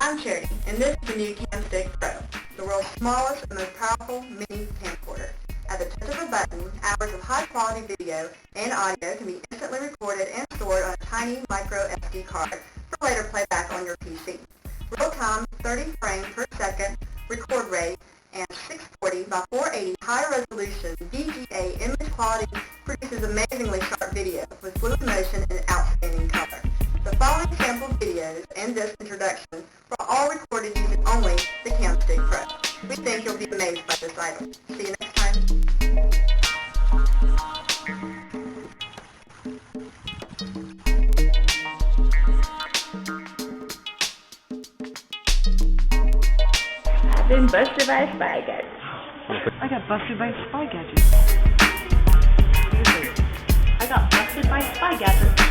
I'm Charity, and this is the new Camstick Pro, the world's smallest and most powerful mini camcorder. At the touch of a button, hours of high-quality video and audio can be instantly recorded and stored on a tiny micro SD card for later playback on your PC. Real-time 30 frames per second record rate and 640 by 480 high-resolution VGA image quality produces amazingly sharp video with fluid motion and outstanding color. The following sample videos and this introduction were all recorded using only the Camstick Pro. We think you'll be amazed by this item. See you next time. I've been busted by SpyGadgets. I got busted by SpyGadgets. I got busted by SpyGadgets.